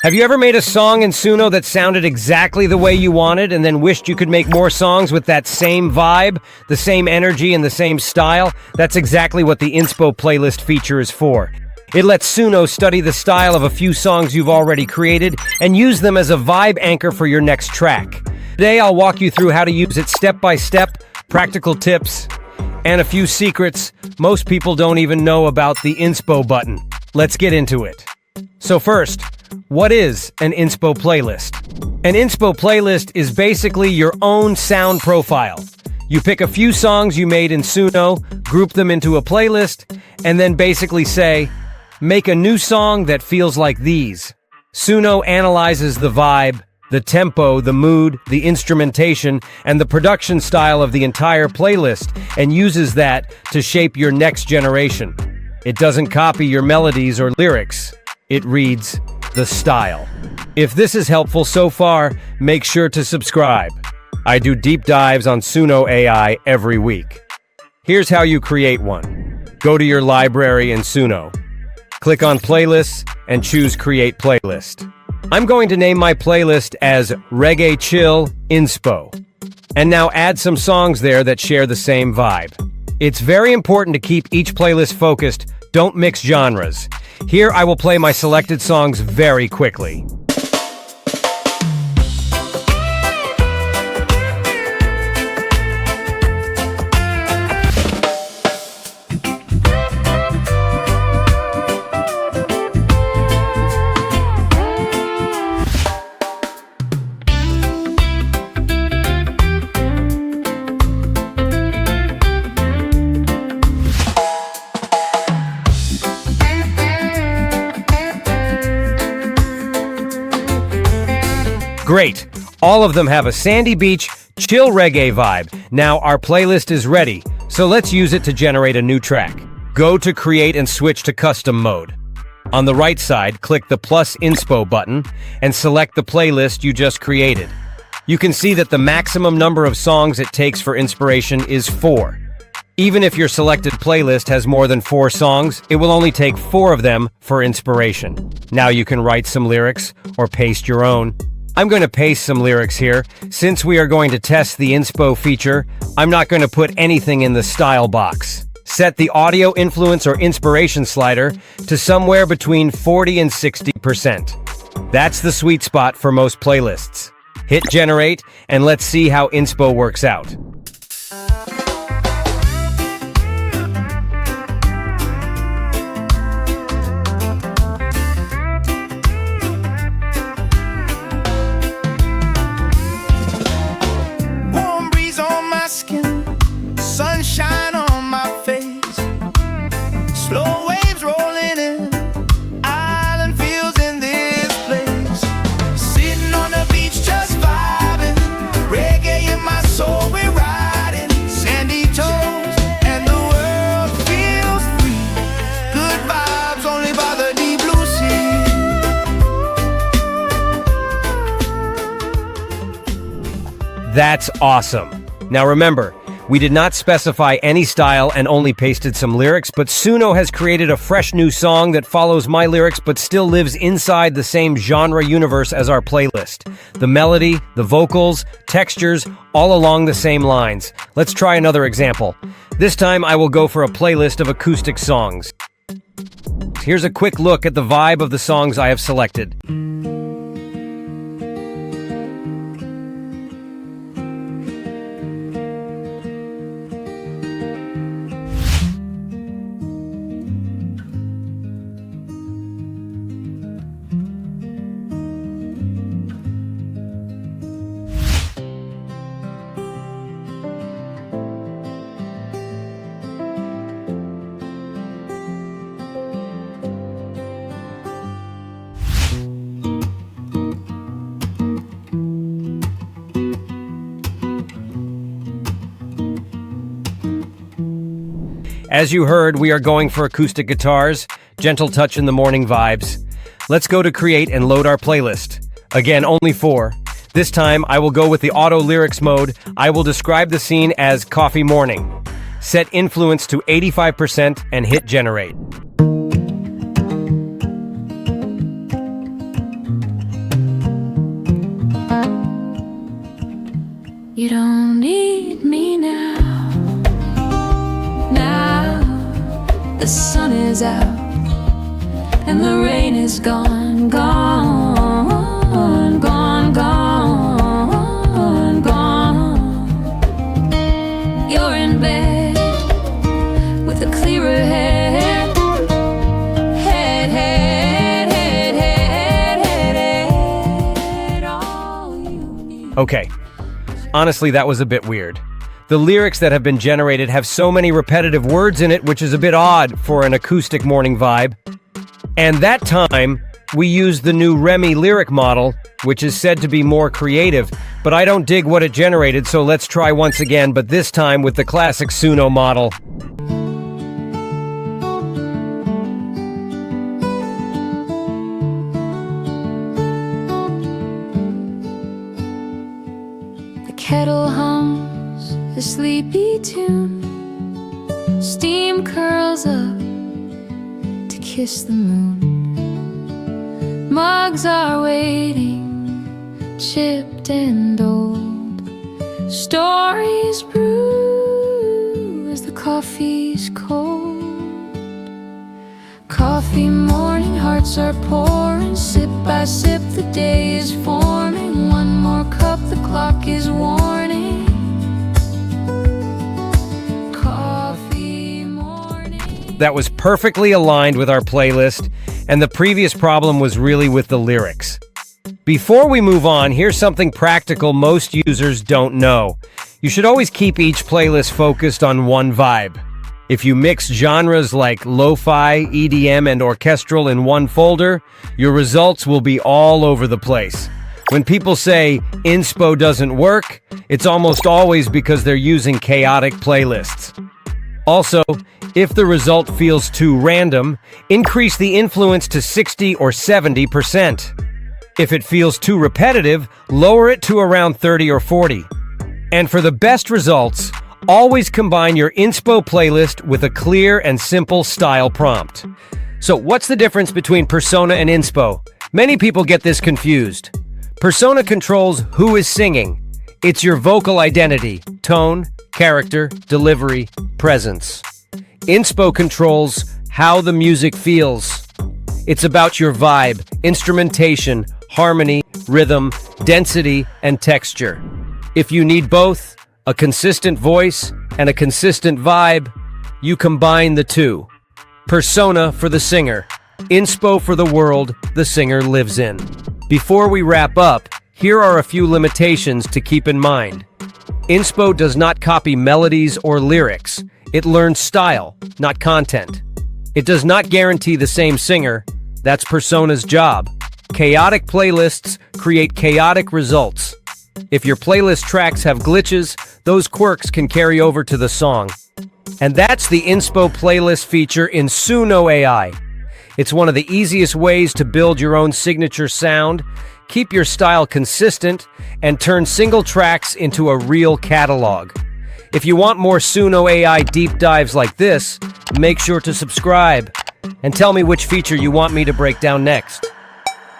Have you ever made a song in Suno that sounded exactly the way you wanted and then wished you could make more songs with that same vibe, the same energy, and the same style? That's exactly what the Inspo playlist feature is for. It lets Suno study the style of a few songs you've already created and use them as a vibe anchor for your next track. Today, I'll walk you through how to use it step by step, practical tips, and a few secrets most people don't even know about the Inspo button. Let's get into it. So first, what is an Inspo playlist? An Inspo playlist is basically your own sound profile. You pick a few songs you made in Suno, group them into a playlist, and then basically say, make a new song that feels like these. Suno analyzes the vibe, the tempo, the mood, the instrumentation, and the production style of the entire playlist, and uses that to shape your next generation. It doesn't copy your melodies or lyrics. It reads the style. If this is helpful so far, make sure to subscribe. I do deep dives on Suno AI every week. Here's how you create one. Go to your library in Suno. Click on Playlists and choose Create Playlist. I'm going to name my playlist as Reggae Chill Inspo. And now add some songs there that share the same vibe. It's very important to keep each playlist focused. Don't mix genres. Here I will play my selected songs very quickly. Great! All of them have a sandy beach, chill reggae vibe. Now our playlist is ready, so let's use it to generate a new track. Go to Create and switch to Custom mode. On the right side, click the plus Inspo button and select the playlist you just created. You can see that the maximum number of songs it takes for inspiration is 4. Even if your selected playlist has more than 4 songs, it will only take 4 of them for inspiration. Now you can write some lyrics or paste your own. I'm going to paste some lyrics here. Since we are going to test the Inspo feature, I'm not going to put anything in the style box. Set the audio influence or inspiration slider to somewhere between 40 and 60%. That's the sweet spot for most playlists. Hit generate, and let's see how Inspo works out. Sunshine on my face, slow waves rolling in, island feels in this place. Sitting on the beach just vibing, reggae in my soul, we're riding. Sandy toes and the world feels free. Good vibes only by the deep blue sea. That's awesome. Now remember, we did not specify any style and only pasted some lyrics, but Suno has created a fresh new song that follows my lyrics but still lives inside the same genre universe as our playlist. The melody, the vocals, textures, all along the same lines. Let's try another example. This time I will go for a playlist of acoustic songs. Here's a quick look at the vibe of the songs I have selected. As you heard, we are going for acoustic guitars, gentle touch in the morning vibes. Let's go to Create and load our playlist. Again, only 4. This time, I will go with the auto lyrics mode. I will describe the scene as coffee morning. Set influence to 85% and hit generate. You don't need me now. Now the sun is out and the rain is gone, gone, gone, gone, gone. You're in bed with a clearer head, head, head, head, head, head, head. All you need. Okay, honestly, that was a bit weird. The lyrics that have been generated have so many repetitive words in it, which is a bit odd for an acoustic morning vibe. And that time, we used the new Remy lyric model, which is said to be more creative, but I don't dig what it generated, so let's try once again, but this time with the classic Suno model. The kettle hums a sleepy tune. Steam curls up to kiss the moon. Mugs are waiting, chipped and old. Stories brew as the coffee's cold. Coffee morning, hearts are pouring. Sip by sip, the day is forming. One more cup, the clock is warning. Coffee morning. That was perfectly aligned with our playlist, and the previous problem was really with the lyrics. Before we move on, here's something practical most users don't know. You should always keep each playlist focused on one vibe. If you mix genres like lo-fi, EDM, and orchestral in one folder, your results will be all over the place. When people say Inspo doesn't work, it's almost always because they're using chaotic playlists. Also, if the result feels too random, increase the influence to 60 or 70%. If it feels too repetitive, lower it to around 30 or 40. And for the best results, always combine your Inspo playlist with a clear and simple style prompt. So what's the difference between persona and Inspo? Many people get this confused. Persona controls who is singing. It's your vocal identity, tone, character, delivery, presence. Inspo controls how the music feels. It's about your vibe, instrumentation, harmony, rhythm, density, and texture. If you need both, a consistent voice and a consistent vibe, you combine the two. Persona for the singer, Inspo for the world the singer lives in. Before we wrap up, here are a few limitations to keep in mind. Inspo does not copy melodies or lyrics. It learns style, not content. It does not guarantee the same singer. That's Persona's job. Chaotic playlists create chaotic results. If your playlist tracks have glitches, those quirks can carry over to the song. And that's the Inspo playlist feature in Suno AI. It's one of the easiest ways to build your own signature sound, keep your style consistent, and turn single tracks into a real catalog. If you want more Suno AI deep dives like this, make sure to subscribe and tell me which feature you want me to break down next.